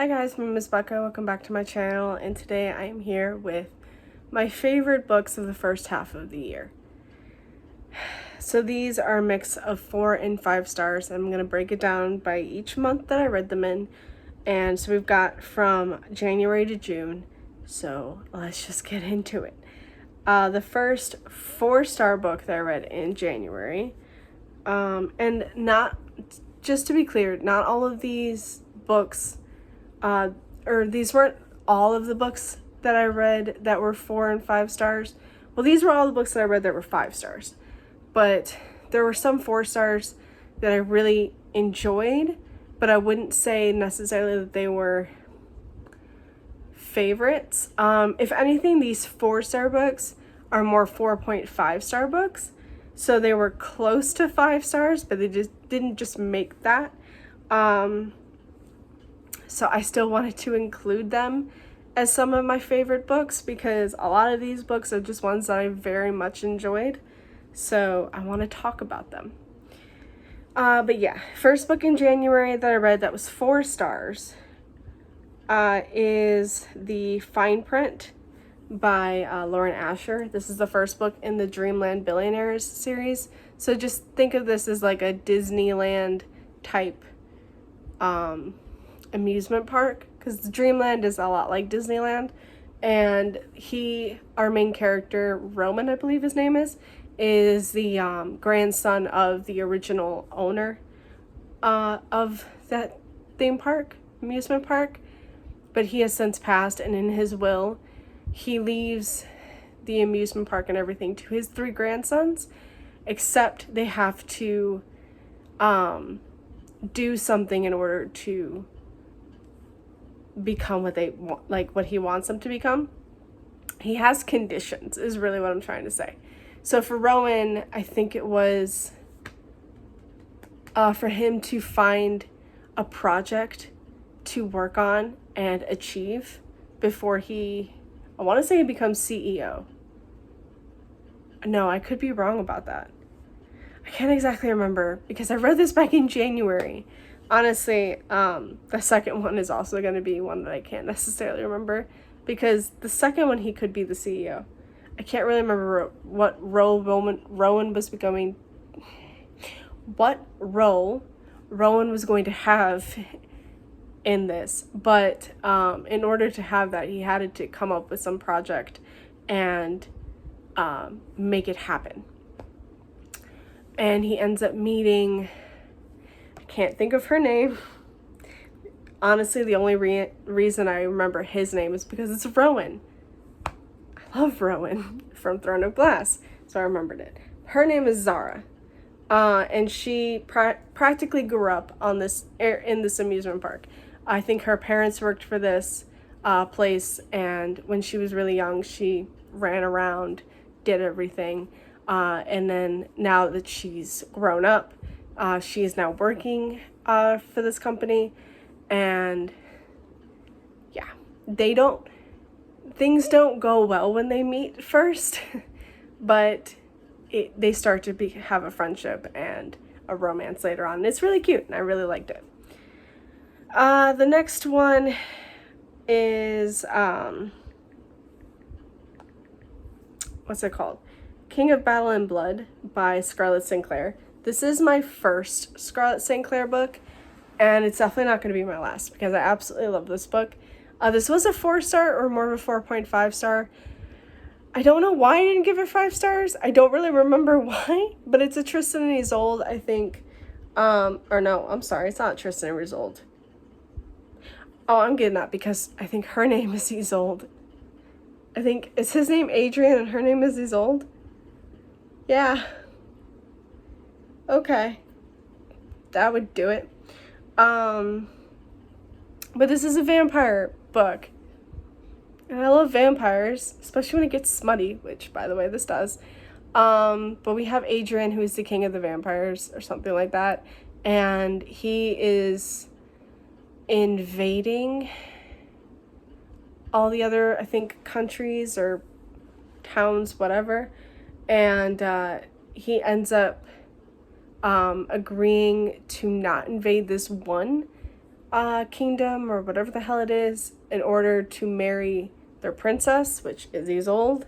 Hi guys, my name is Becca. Welcome back to my channel, and today I am here with my favorite books of the first half of the year. So these are a mix of 4 and 5 stars. I'm going to break it down by each month that I read them in. And so we've got from January to June. So let's just get into it. The first 4-star book that I read in January, and not, just to be clear, not all of these books, or these weren't all of the books that I read that were 4 and 5 stars. Well, these were all the books that I read that were 5 stars. But there were some 4 stars that I really enjoyed, but I wouldn't say necessarily that they were favorites. If anything, these 4-star books are more 4.5 star books. So they were close to 5 stars, but they just didn't just make that. So I still wanted to include them as some of my favorite books because a lot of these books are just ones that I very much enjoyed. So I want to talk about them. But yeah, first book in January that I read that was 4 stars is The Fine Print by Lauren Asher. This is the first book in the Dreamland Billionaires series. So just think of this as like a Disneyland type amusement park, because Dreamland is a lot like Disneyland. And our main character, Roman, I believe his name is the grandson of the original owner of that amusement park. But he has since passed, and in his will, he leaves the amusement park and everything to his 3 grandsons, except they have to do something in order to become what they want, like what he wants them to become. He has conditions, is really what I'm trying to say. So for Rowan, I think it was for him to find a project to work on and achieve before I want to say he becomes CEO. No, I could be wrong about that. I can't exactly remember because I read this back in January. Honestly, the second one is also going to be one that I can't necessarily remember because the second one he could be the CEO. I can't really remember what role Rowan was becoming, what role Rowan was going to have in this. But in order to have that, he had to come up with some project and make it happen. And he ends up meeting, I can't think of her name. Honestly, the only reason I remember his name is because it's Rowan. I love Rowan from Throne of Glass, so I remembered it. Her name is Zara, and she practically grew up on in this amusement park. I think her parents worked for this place, and when she was really young, she ran around, did everything, and then now that she's grown up, she is now working for this company, and yeah, things don't go well when they meet first, but they start to have a friendship and a romance later on. And it's really cute, and I really liked it. The next one is, what's it called? King of Battle and Blood by Scarlett Sinclair. This is my first Scarlett Sinclair book, and it's definitely not going to be my last because I absolutely love this book. This was a 4-star or more of a 4.5 star. I don't know why I didn't give it 5 stars. I don't really remember why, but it's a Tristan and Isolde, I think. Or no, I'm sorry, it's not Tristan and Isolde. Oh, I'm getting that because I think her name is Isolde. I think, is his name Adrian and her name is Isolde? Yeah. Okay. That would do it. But this is a vampire book. And I love vampires, especially when it gets smutty, which, by the way, this does. But we have Adrian, who is the king of the vampires, or something like that. And he is invading all the other, I think, countries or towns, whatever. And he ends up agreeing to not invade this one kingdom or whatever the hell it is in order to marry their princess, which is Isolde.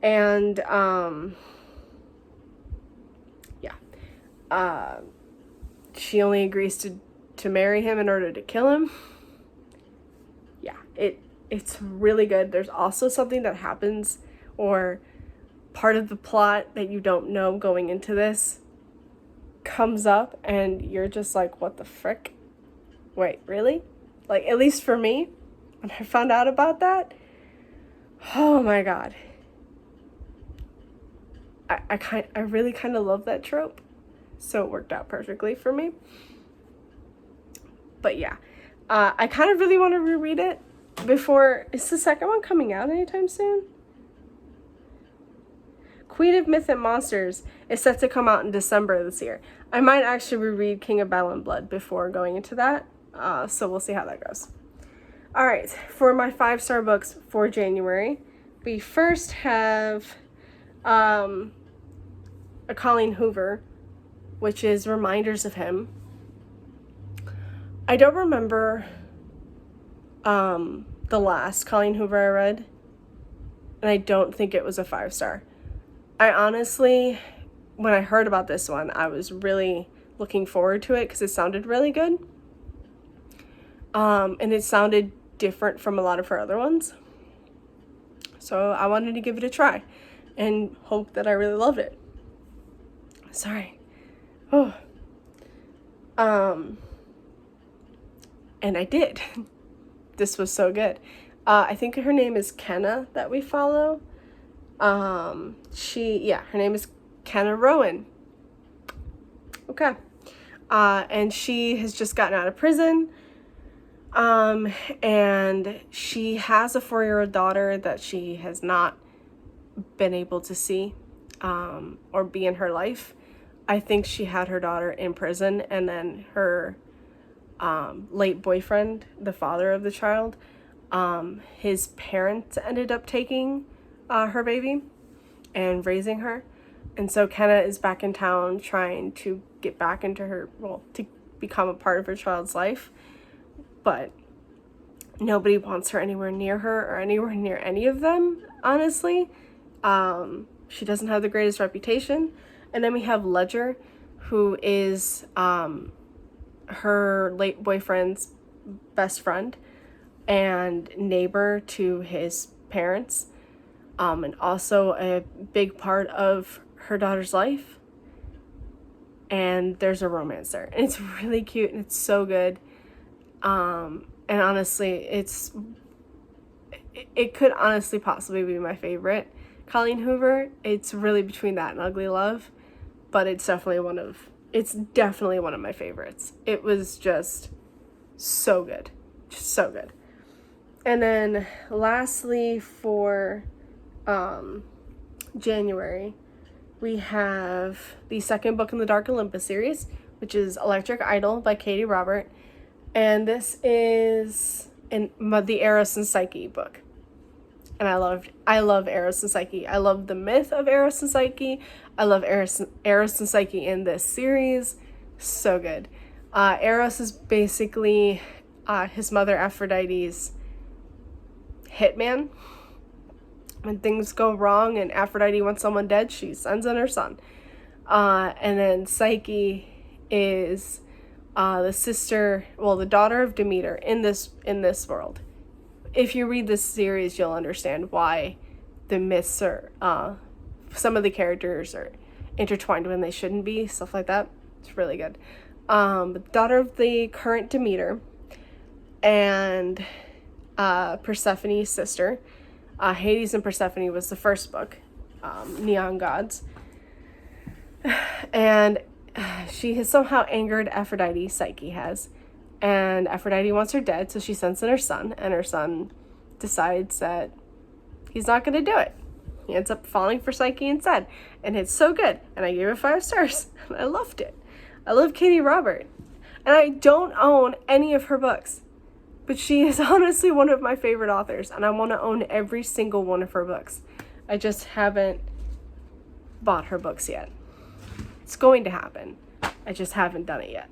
And she only agrees to marry him in order to kill him. Yeah, it's really good. There's also something that happens, or part of the plot that you don't know going into this comes up, and you're just like, what the frick? Wait, really? Like, at least for me, when I found out about that, oh my god. I really kind of love that trope, so it worked out perfectly for me. But yeah, I kind of really want to reread it before. Is the second one coming out anytime soon? Queen of Myth and Monsters is set to come out in December of this year. I might actually reread King of Battle and Blood before going into that, so we'll see how that goes. All right, for my 5-star books for January, we first have a Colleen Hoover, which is Reminders of Him. I don't remember the last Colleen Hoover I read, and I don't think it was a 5-star. I honestly, when I heard about this one, I was really looking forward to it because it sounded really good. And it sounded different from a lot of her other ones. So I wanted to give it a try and hope that I really loved it. Sorry. Oh. And I did. This was so good. I think her name is Kenna that we follow. Her name is Kenna Rowan. Okay. And she has just gotten out of prison. And she has a 4-year-old daughter that she has not been able to see, or be in her life. I think she had her daughter in prison, and then her late boyfriend, the father of the child, his parents ended up taking her baby and raising her. And so Kenna is back in town trying to get back into to become a part of her child's life. But nobody wants her anywhere near her or anywhere near any of them, honestly. She doesn't have the greatest reputation. And then we have Ledger, who is her late boyfriend's best friend and neighbor to his parents, and also a big part of her daughter's life. And there's a romance there. And it's really cute and it's so good. And honestly, it could honestly possibly be my favorite Colleen Hoover. It's really between that and Ugly Love, but it's definitely one of my favorites. It was just so good. Just so good. And then lastly for January, we have the second book in the Dark Olympus series, which is Electric Idol by Katie Robert. And this is the Eros and Psyche book. And I love Eros and Psyche. I love the myth of Eros and Psyche. I love Eros and Psyche in this series. So good. Eros is basically his mother Aphrodite's hitman. When things go wrong and Aphrodite wants someone dead, she sends in her son. And then Psyche is the daughter of Demeter in this world. If you read this series, you'll understand why the myths are, some of the characters are intertwined when they shouldn't be, stuff like that. It's really good. Daughter of the current Demeter and Persephone's sister. Hades and Persephone was the first book, Neon Gods. And she has somehow angered Aphrodite, Psyche has. And Aphrodite wants her dead, so she sends in her son, and her son decides that he's not going to do it. He ends up falling for Psyche instead. And it's so good. And I gave it 5 stars. I loved it. I love Katie Robert. And I don't own any of her books. But she is honestly one of my favorite authors. And I want to own every single one of her books. I just haven't bought her books yet. It's going to happen. I just haven't done it yet.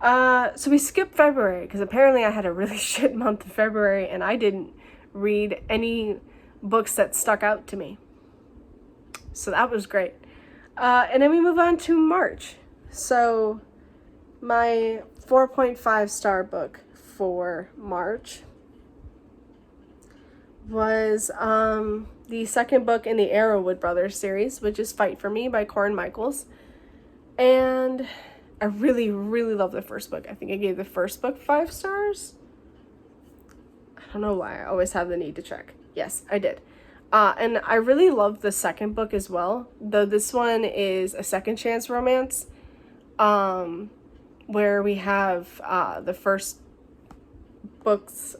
So we skipped February because apparently I had a really shit month of February and I didn't read any books that stuck out to me. So that was great. And then we move on to March. So my 4.5 star book for March was the second book in the Arrowwood Brothers series, which is Fight for Me by Corin Michaels. And I really, really love the first book. I think I gave the first book 5 stars. I don't know why. I always have the need to check. Yes, I did. And I really love the second book as well, though this one is a second chance romance, where we have the first book's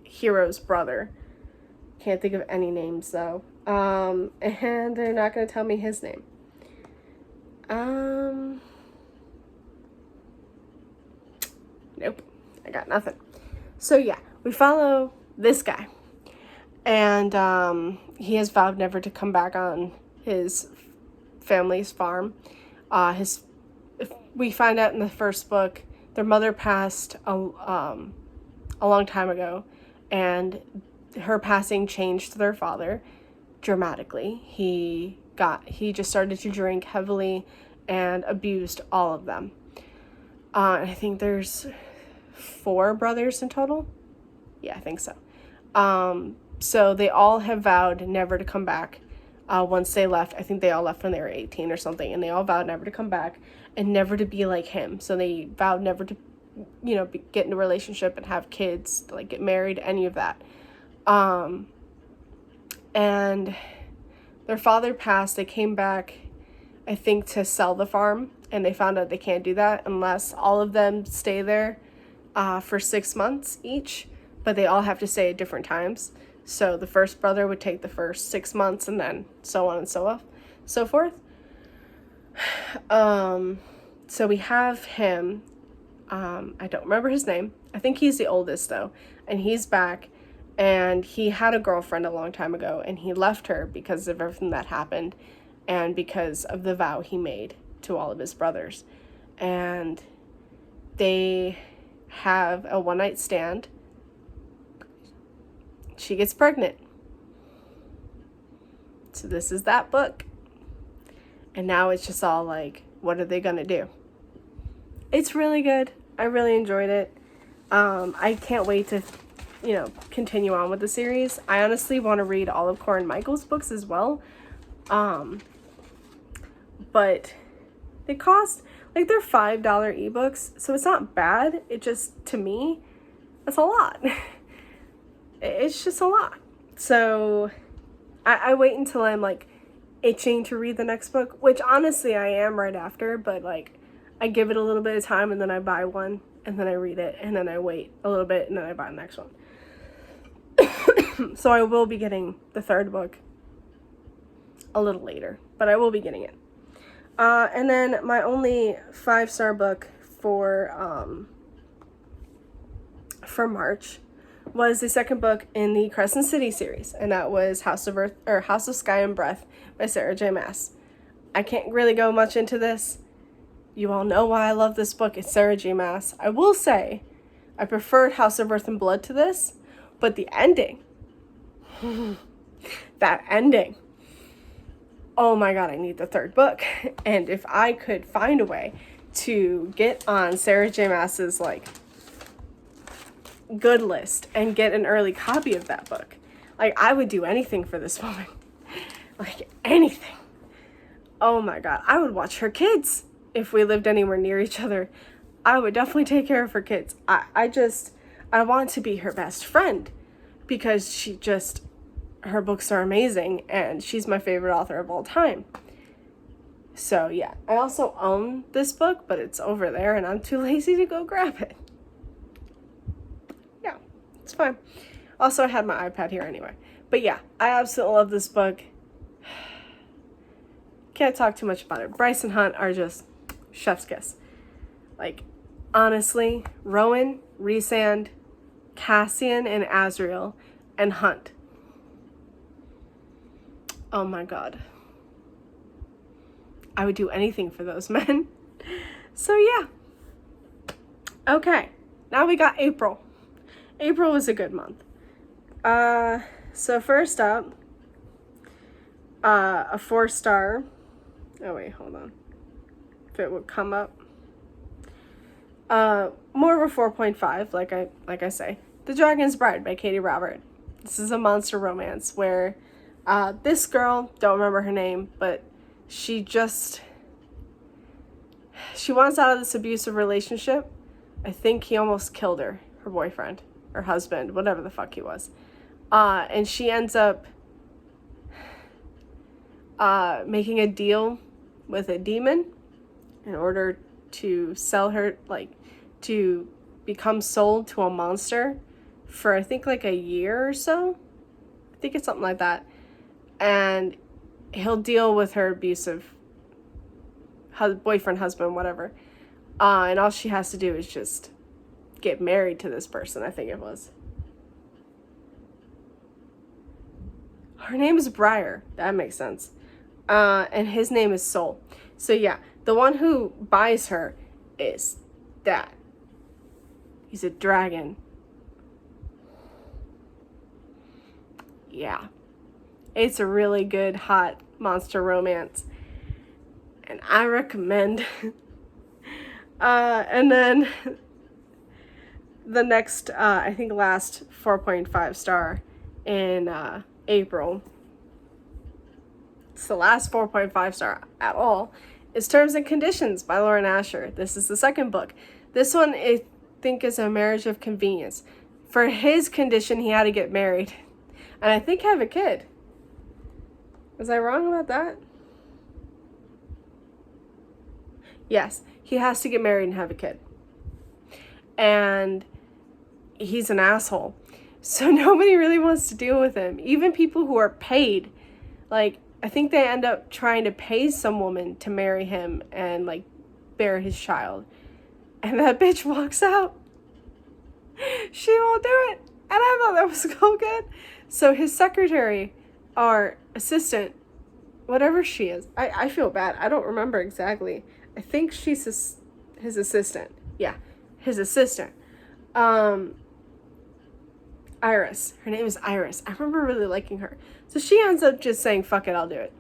hero's brother. Can't think of any names though. And they're not going to tell me his name. Nope, I got nothing. So yeah, we follow this guy. And he has vowed never to come back on his family's farm. We find out in the first book, their mother passed a long time ago, and her passing changed their father dramatically. He just started to drink heavily and abused all of them. I think there's 4 brothers in total. Yeah, I think so. So they all have vowed never to come back once they left. I think they all left when they were 18 or something, and they all vowed never to come back and never to be like him. So they vowed never to, get in a relationship and have kids, like get married, any of that. And their father passed. They came back, I think, to sell the farm, and they found out they can't do that unless all of them stay there for 6 months each, but they all have to stay at different times. So the first brother would take the first 6 months, and then so on and so forth. So we have him. I don't remember his name. I think he's the oldest though, and he's back. And he had a girlfriend a long time ago, and he left her because of everything that happened, and because of the vow he made to all of his brothers. And they have a one-night stand. She gets pregnant. So this is that book. And now it's just all like, what are they gonna do? It's really good. I really enjoyed it. I can't wait to, continue on with the series. I honestly want to read all of Corin Michaels' books as well. But they cost, they're $5 ebooks, so it's not bad. It just, to me, that's a lot. It's just a lot. So I wait until I'm itching to read the next book, which honestly I am right after, but I give it a little bit of time and then I buy one and then I read it and then I wait a little bit and then I buy the next one. So I will be getting the third book a little later, but I will be getting it. And then my only 5-star book for March was the second book in the Crescent City series, and that was House of Sky and Breath by Sarah J. Maas. I can't really go much into this. You all know why I love this book. It's Sarah J. Maas. I will say I preferred House of Earth and Blood to this, but the ending, that ending, oh my god, I need the third book. And if I could find a way to get on Sarah J. Maas's good list and get an early copy of that book, I would do anything for this woman. Anything. Oh my god, I would watch her kids if we lived anywhere near each other. I would definitely take care of her kids. I want to be her best friend because her books are amazing and she's my favorite author of all time. So yeah, I also own this book, but it's over there and I'm too lazy to go grab it. Yeah, it's fine. Also, I had my iPad here anyway. But yeah, I absolutely love this book. Can't talk too much about it. Bryce and Hunt are just chef's kiss. Honestly, Rowan, Rhysand, Cassian, and Azriel, and Hunt. Oh my god. I would do anything for those men. So yeah, Okay, now we got April. April was a good month. So first up, a 4-star. Oh wait, hold on. If it would come up. More of a 4.5, like I say. The Dragon's Bride by Katie Robert. This is a monster romance where this girl, don't remember her name, but she wants out of this abusive relationship. I think he almost killed her boyfriend, or husband, whatever the fuck he was. And she ends up making a deal with a demon in order to sell her, to become sold to a monster for I think like a year or so. I think it's something like that. And he'll deal with her abusive boyfriend, husband, whatever. And all she has to do is just get married to this person, I think it was. Her name is Briar. That makes sense. And his name is Soul. So yeah, the one who buys her is that. He's a dragon. Yeah. It's a really good, hot monster romance. And I recommend. And then the next, I think last 4.5 star in April. It's the last 4.5 star at all. Is Terms and Conditions by Lauren Asher. This is the second book. This one, I think, is a marriage of convenience. For his condition, he had to get married. And I think have a kid. Was I wrong about that? Yes, he has to get married and have a kid. And he's an asshole. So nobody really wants to deal with him. Even people who are paid. Like, I think they end up trying to pay some woman to marry him and, like, bear his child. And that bitch walks out. She won't do it. And I thought that was so good. So his secretary or assistant, whatever she is, I feel bad. I don't remember exactly. I think she's his assistant. Yeah, his assistant. Iris. Her name is Iris. I remember really liking her. So she ends up just saying, fuck it, I'll do it.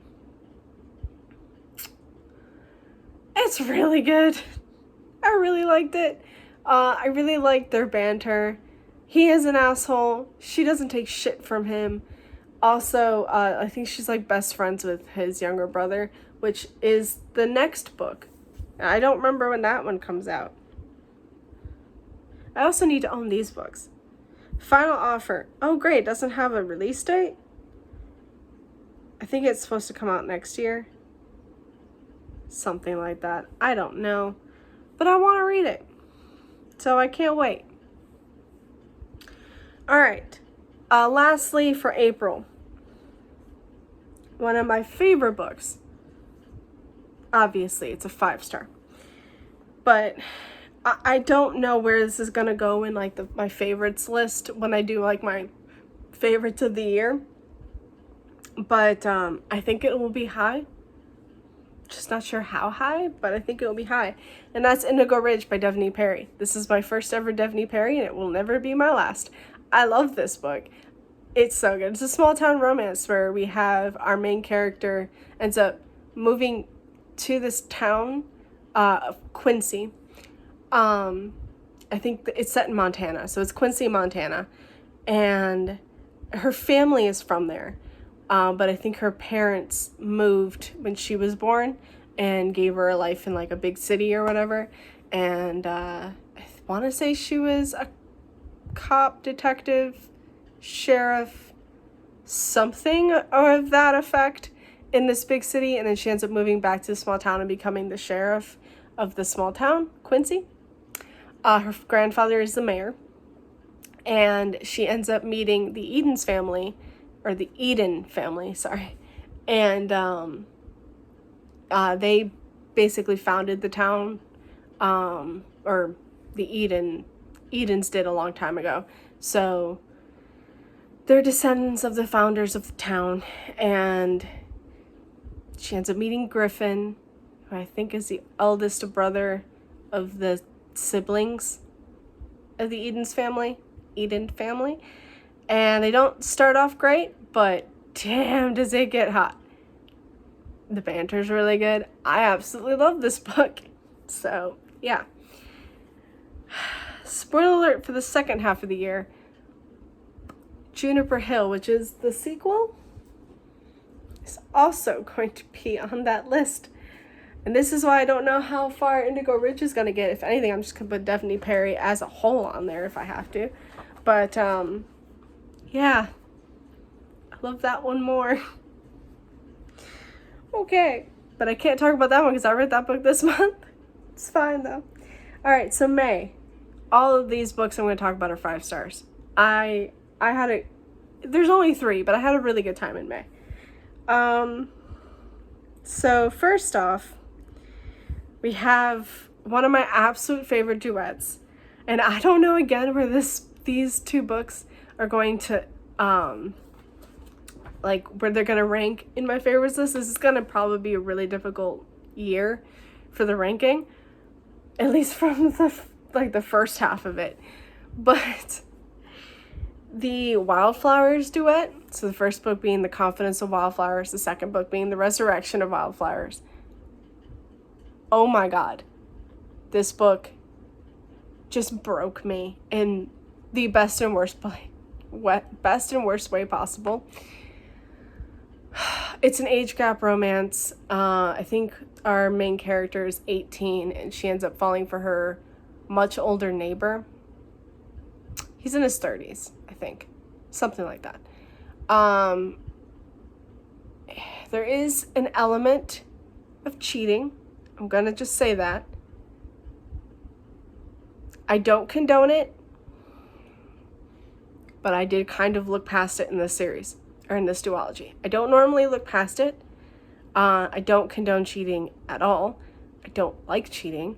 It's really good. I really liked it. I really liked their banter. He is an asshole. She doesn't take shit from him. Also, I think she's like best friends with his younger brother, which is the next book. I don't remember when that one comes out. I also need to own these books. Final Offer. Oh, great. Doesn't have a release date? I think it's supposed to come out next year. Something like that. I don't know. But I want to read it. So I can't wait. Alright. Lastly, for April. One of my favorite books. Obviously, it's a 5-star. But I don't know where this is going to go in like my favorites list when I do like my favorites of the year. But I think it will be high. Just not sure how high, but I think it will be high. And that's Indigo Ridge by Devney Perry. This is my first ever Devney Perry, and it will never be my last. I love this book. It's so good. It's a small town romance where we have our main character ends up moving to this town, Quincy. I think it's set in Montana, so it's Quincy, Montana. And her family is from there. But I think her parents moved when she was born and gave her a life in like a big city or whatever. And I want to say she was a cop, detective, sheriff, something of that effect in this big city. And then she ends up moving back to the small town and becoming the sheriff of the small town, Quincy. Her grandfather is the mayor. And she ends up meeting the Eden family, sorry. And they basically founded the town, or the Edens did a long time ago. So they're descendants of the founders of the town. And she ends up meeting Griffin, who I think is the eldest brother of the siblings. of the Eden family, and they don't start off great, but damn, does it get hot. The banter's really good. I absolutely love this book. So, yeah. Spoiler alert for the second half of the year. Juniper Hill, which is the sequel, is also going to be on that list. And this is why I don't know how far Indigo Ridge is going to get. If anything, I'm just going to put Daphne Perry as a whole on there if I have to. But, yeah. I love that one more. Okay. But I can't talk about that one because I read that book this month. It's fine, though. Alright, so May. All of these books I'm going to talk about are 5 stars. There's only 3, but I had a really good time in May. So first off, we have one of my absolute favorite duets. And I don't know again where these 2 books are going to, where they're going to rank in my favorites list. This is going to probably be a really difficult year for the ranking. At least from the first half of it. But the Wildflowers duet, so the first book being The Confidence of Wildflowers, the second book being The Resurrection of Wildflowers. Oh my god. This book just broke me in the best and worst way possible. It's an age gap romance. I think our main character is 18 and she ends up falling for her much older neighbor. He's in his 30s, I think. Something like that. There is an element of cheating. I'm gonna just say that. I don't condone it, but I did kind of look past it in this series, or in this duology. I don't normally look past it. I don't condone cheating at all. I don't like cheating.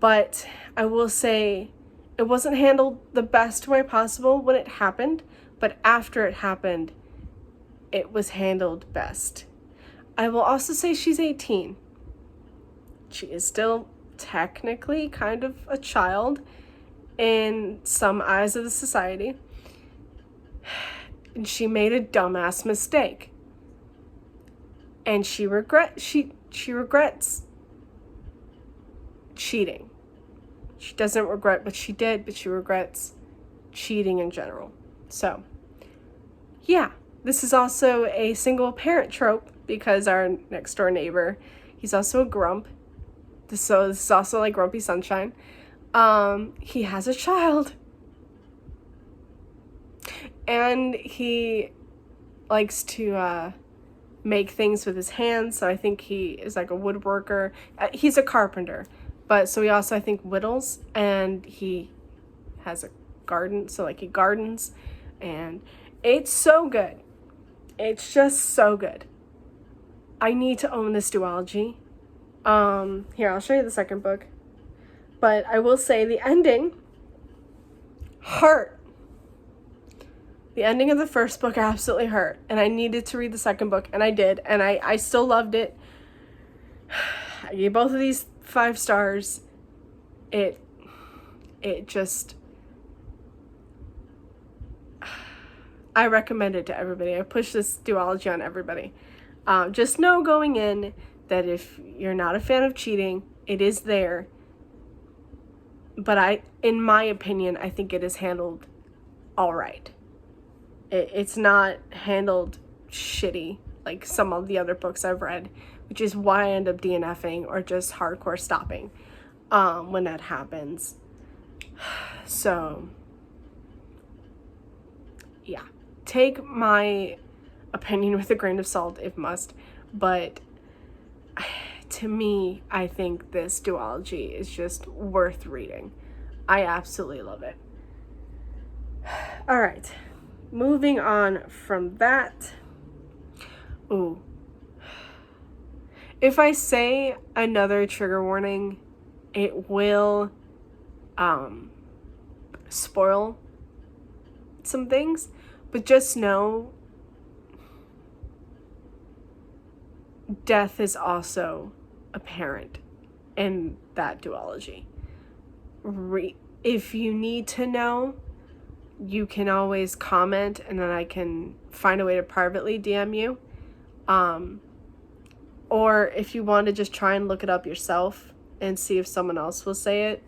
But I will say it wasn't handled the best way possible when it happened, but after it happened, it was handled best. I will also say she's 18. She is still technically kind of a child in some eyes of the society. And she made a dumbass mistake. And she regrets cheating. She doesn't regret what she did, but she regrets cheating in general. So, yeah, this is also a single parent trope because our next door neighbor, he's also a grump. So this is also like Grumpy Sunshine. He has a child. And he likes to make things with his hands. So I think he is like a woodworker. He's a carpenter. But so he also, I think, whittles. And he has a garden. So like he gardens. And it's so good. It's just so good. I need to own this duology. Here, I'll show you the second book. But I will say the ending hurt. The ending of the first book absolutely hurt. And I needed to read the second book, and I did. And I still loved it. I gave both of these 5 stars. It just... I recommend it to everybody. I push this duology on everybody. Just know going in that if you're not a fan of cheating, it is there. But in my opinion, I think it is handled all right. It's not handled shitty like some of the other books I've read, which is why I end up DNFing or just hardcore stopping when that happens. So, yeah. Take my opinion with a grain of salt if must, but to me, I think this duology is just worth reading. I absolutely love it. All right, moving on from that. Ooh. If I say another trigger warning, it will spoil some things, but just know death is also apparent in that duology. if you need to know, you can always comment, and then I can find a way to privately DM you. Or if you want to just try and look it up yourself and see if someone else will say it.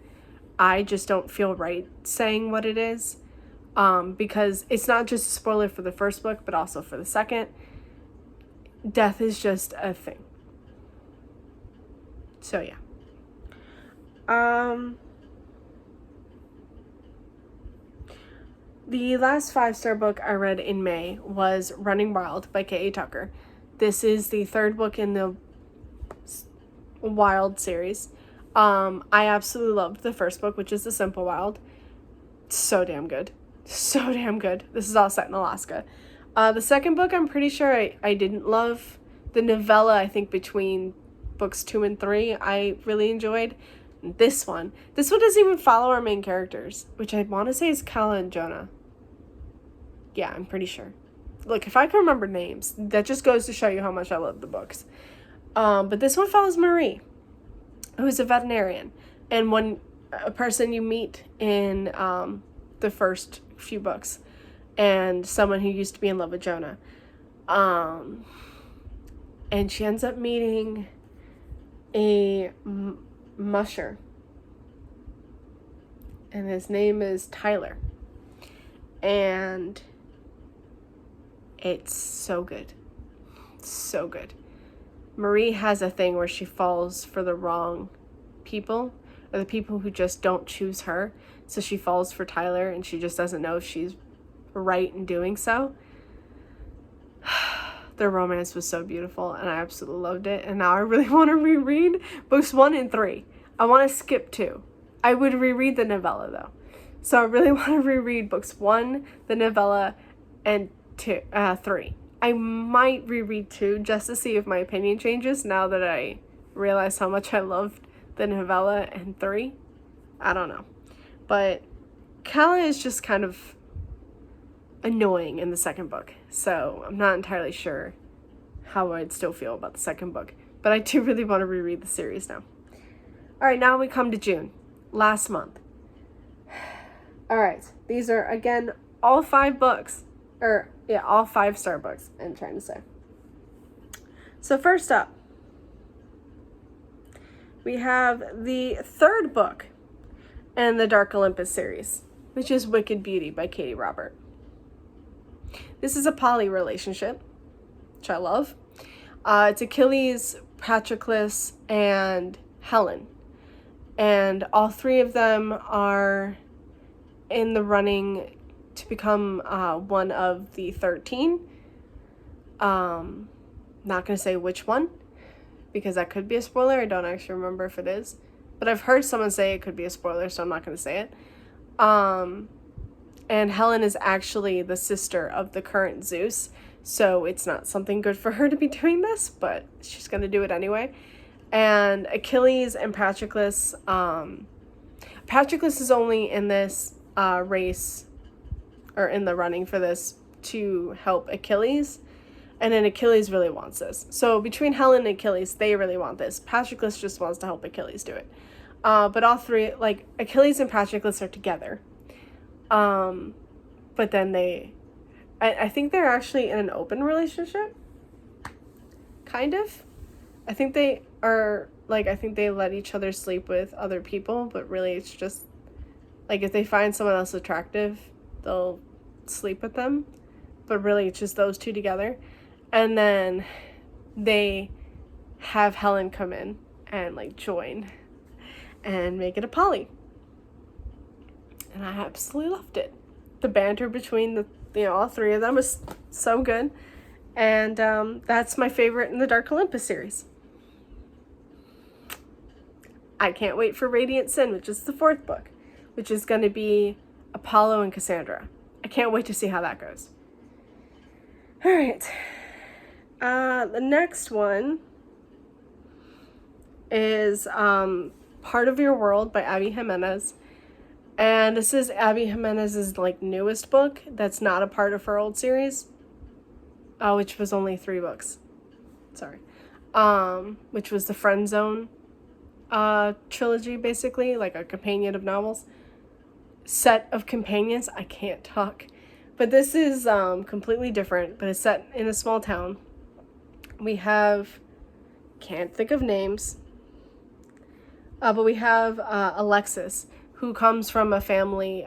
I just don't feel right saying what it is, because it's not just a spoiler for the first book, but also for the second. Death is just a thing. So yeah. The last 5-star book I read in May was Running Wild by K.A. Tucker. This is the third book in the Wild series. I absolutely loved the first book, which is The Simple Wild. So damn good. So damn good. This is all set in Alaska. The second book, I'm pretty sure I didn't love. The novella, I think, between books 2 and 3, I really enjoyed. This one doesn't even follow our main characters, which I want to say is Kala and Jonah. Yeah, I'm pretty sure. Look, if I can remember names, that just goes to show you how much I love the books. But this one follows Marie, who is a veterinarian, and a person you meet in the first few books, and someone who used to be in love with Jonah. And she ends up meeting a musher, and his name is Tyler. And it's so good. So good. Marie has a thing where she falls for the wrong people, or the people who just don't choose her. So she falls for Tyler, and she just doesn't know if she's right in doing so. Their romance was so beautiful, and I absolutely loved it. And now I really want to reread books 1 and 3. I want to skip 2. I would reread the novella, though. So I really want to reread books 1, the novella, and 3. I might reread 2 just to see if my opinion changes now that I realize how much I loved the novella and 3. I don't know. But Kala is just kind of annoying in the second book, so I'm not entirely sure how I'd still feel about the second book. But I do really want to reread the series now. Alright, now we come to June. Last month. Alright, these are, again, all 5 books. All 5-star books, I'm trying to say. So first up, we have the third book in the Dark Olympus series, which is Wicked Beauty by Katie Robert. This is a poly relationship, which I love. It's Achilles, Patroclus, and Helen. And all 3 of them are in the running to become one of the 13. Not going to say which one, because that could be a spoiler. I don't actually remember if it is. But I've heard someone say it could be a spoiler, so I'm not going to say it. And Helen is actually the sister of the current Zeus, so it's not something good for her to be doing this, but she's going to do it anyway. And Achilles and Patroclus, Patroclus is only in this race, or in the running for this, to help Achilles, and then Achilles really wants this. So between Helen and Achilles, they really want this. Patroclus just wants to help Achilles do it. But all 3, like, Achilles and Patroclus are together. But then I think they're actually in an open relationship. Kind of. I think they are, like, I think they let each other sleep with other people, but really it's just, like, if they find someone else attractive, they'll sleep with them. But really it's just those 2 together. And then they have Helen come in and, like, join and make it a poly. And I absolutely loved it. The banter between all 3 of them is so good. And that's my favorite in the Dark Olympus series. I can't wait for Radiant Sin, which is the 4th book, which is going to be Apollo and Cassandra. I can't wait to see how that goes. All right. The next one is Part of Your World by Abby Jimenez. And this is Abby Jimenez's, like, newest book that's not a part of her old series. Which was only 3 books. Sorry. Which was the Friend Zone trilogy, basically, like a companion of novels. set of companions. I can't talk. But this is completely different, but it's set in a small town. We have, can't think of names, but we have Alexis, who comes from a family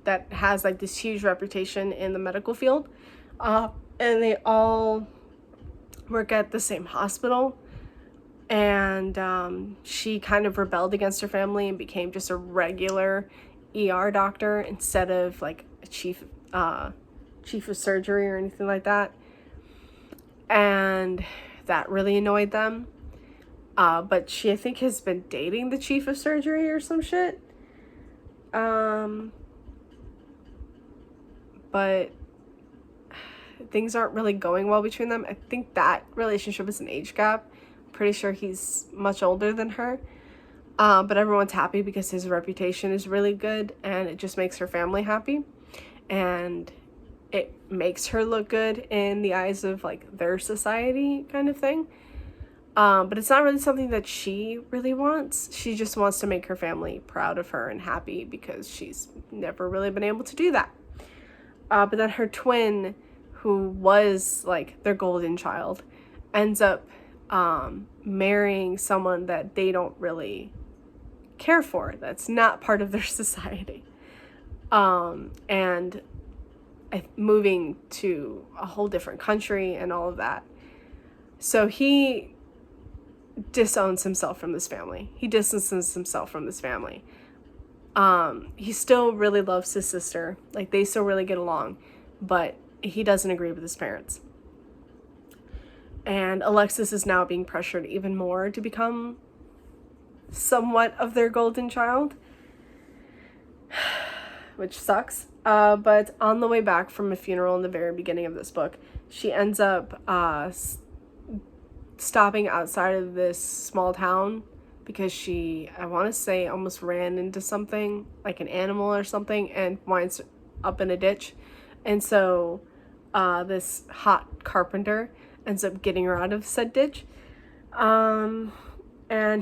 that has like this huge reputation in the medical field. And they all work at the same hospital. And she kind of rebelled against her family and became just a regular ER doctor instead of like a chief of surgery or anything like that. And that really annoyed them. But she, I think, has been dating the chief of surgery or some shit. But things aren't really going well between them. I think that relationship is an age gap. I'm pretty sure he's much older than her. But everyone's happy because his reputation is really good, and it just makes her family happy. And it makes her look good in the eyes of like their society kind of thing. But it's not really something that she really wants. She just wants to make her family proud of her and happy because she's never really been able to do that. But then her twin, who was like their golden child, ends up marrying someone that they don't really care for. That's not part of their society. And moving to a whole different country and all of that. So he disowns himself from this family. He distances himself from this family. He still really loves his sister. Like, they still really get along, but he doesn't agree with his parents. And Alexis is now being pressured even more to become somewhat of their golden child, which sucks. But on the way back from a funeral in the very beginning of this book, she ends up stopping outside of this small town because she, I want to say, almost ran into something, like an animal or something, and winds up in a ditch. And so this hot carpenter ends up getting her out of said ditch. And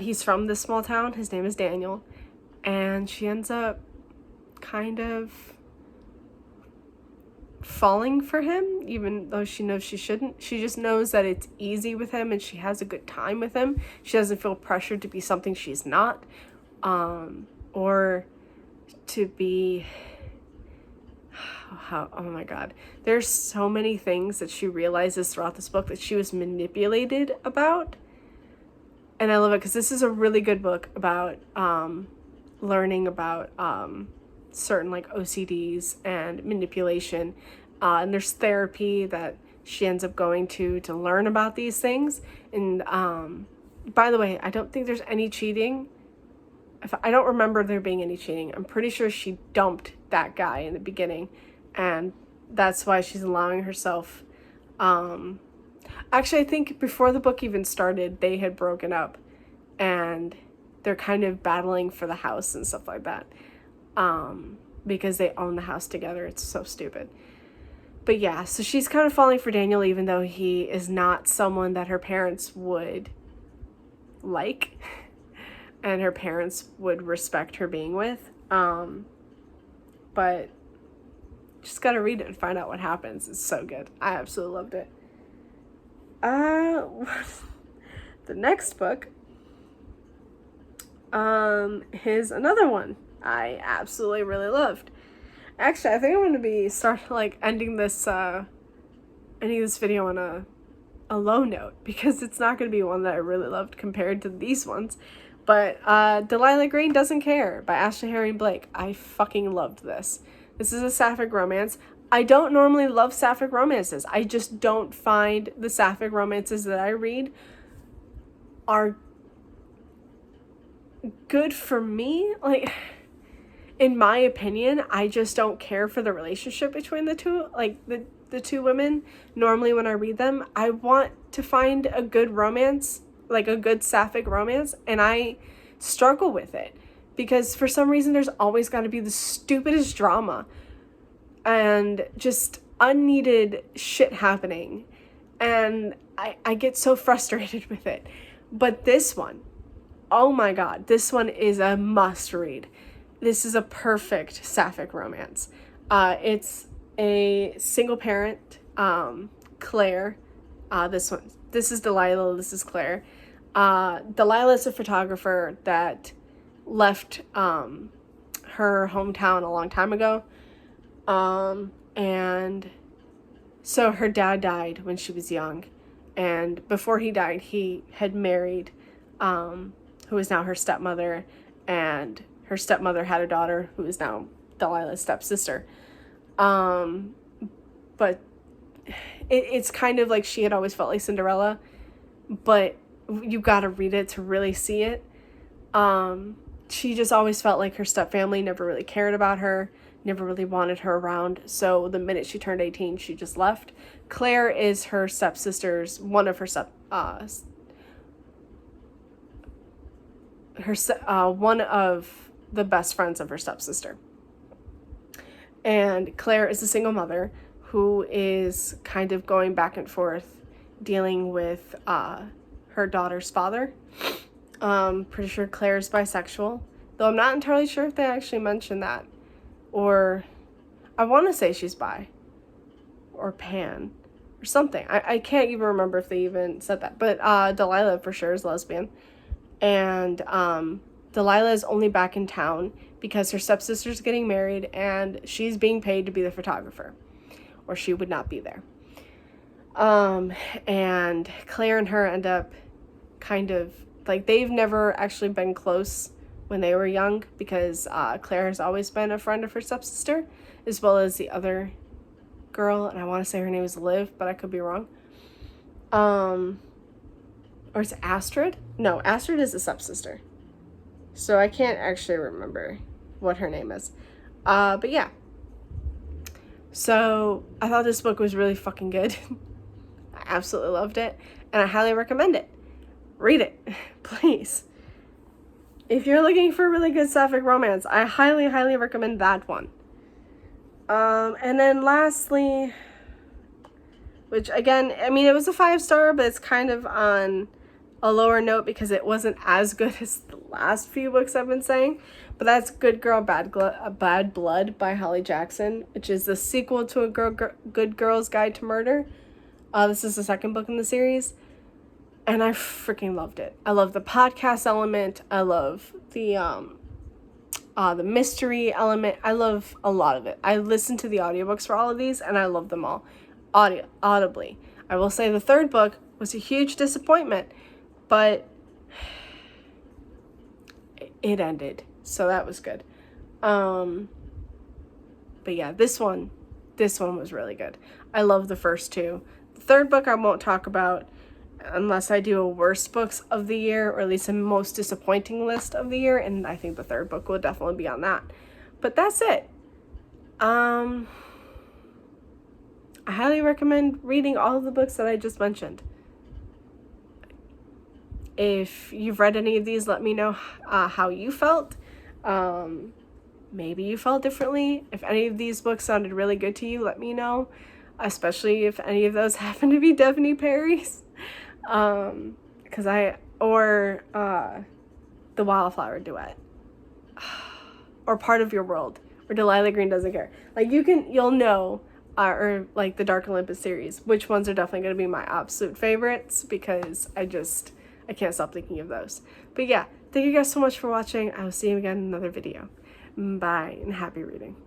he's from this small town. His name is Daniel. And she ends up kind of falling for him, even though she knows she shouldn't. She just knows that it's easy with him and she has a good time with him. She doesn't feel pressured to be something she's not, or to be, oh my god, there's so many things that she realizes throughout this book that she was manipulated about. And I love it because this is a really good book about learning about certain like OCDs and manipulation. And there's therapy that she ends up going to learn about these things. And by the way, I don't think there's any cheating. I don't remember there being any cheating. I'm pretty sure she dumped that guy in the beginning, and that's why she's allowing herself. Actually, I think before the book even started, they had broken up, and they're kind of battling for the house and stuff like that. Because they own the house together. It's so stupid. But yeah, so she's kind of falling for Daniel, even though he is not someone that her parents would like and her parents would respect her being with. But just gotta read it and find out what happens. It's so good. I absolutely loved it. The next book is another one I absolutely really loved. Actually, I think I'm going to be ending this video on a low note, because it's not going to be one that I really loved compared to these ones. But Delilah Green Doesn't Care by Ashley Herring Blake. I fucking loved this. This is a sapphic romance. I don't normally love sapphic romances. I just don't find the sapphic romances that I read are good for me. Like, in my opinion, I just don't care for the relationship between the two, like the two women. Normally when I read them, I want to find a good romance, like a good sapphic romance, and I struggle with it because for some reason there's always got to be the stupidest drama and just unneeded shit happening, and I get so frustrated with it. But this one, oh my god, this one is a must read. this is a perfect sapphic romance. It's a single parent, Claire. This is Delilah, this is Claire. Delilah is a photographer that left her hometown a long time ago. And so her dad died when she was young. And before he died, he had married, who is now her stepmother. And her stepmother had a daughter who is now Delilah's stepsister. But it's kind of like she had always felt like Cinderella, but you gotta read it to really see it. She just always felt like her stepfamily never really cared about her, never really wanted her around. So the minute she turned 18, she just left. Claire is her stepsister's, one of the best friends of her stepsister. And Claire is a single mother who is kind of going back and forth dealing with her daughter's father. Pretty sure Claire's bisexual, though I'm not entirely sure if they actually mention that. Or I want to say she's bi or pan or something. I can't even remember if they even said that. But Delilah for sure is lesbian. And Delilah is only back in town because her stepsister's getting married and she's being paid to be the photographer, or she would not be there. And Claire and her end up kind of, like, they've never actually been close when they were young because Claire has always been a friend of her stepsister, as well as the other girl, and I want to say her name is Liv, but I could be wrong. Or is it Astrid? No, Astrid is a stepsister. So I can't actually remember what her name is. But yeah. So I thought this book was really fucking good. I absolutely loved it, and I highly recommend it. Read it, please. If you're looking for a really good sapphic romance, I highly, highly recommend that one. And then lastly, which again, I mean, it was a 5-star, but it's kind of on a lower note because it wasn't as good as the last few books I've been saying, but that's Good Girl, Bad Blood by Holly Jackson, which is the sequel to Good Girl's Guide to Murder. This is the second book in the series, and I freaking loved it. I love the podcast element. I love the mystery element. I love a lot of it. I listened to the audiobooks for all of these, and I love them all audibly. I will say the third book was a huge disappointment, but it ended, so that was good. But yeah, this one was really good. I love the first two. The third book I won't talk about unless I do a worst books of the year, or at least a most disappointing list of the year, and I think the third book will definitely be on that. But that's it. I highly recommend reading all of the books that I just mentioned. If you've read any of these, let me know how you felt. Maybe you felt differently. If any of these books sounded really good to you, let me know. Especially if any of those happen to be Devney Perry's. The Wildflower Duet. Or Part of Your World. Or Delilah Green Doesn't Care. Like, you'll know, or like the Dark Olympus series, which ones are definitely going to be my absolute favorites, because I can't stop thinking of those. But yeah, thank you guys so much for watching. I will see you again in another video. Bye, and happy reading.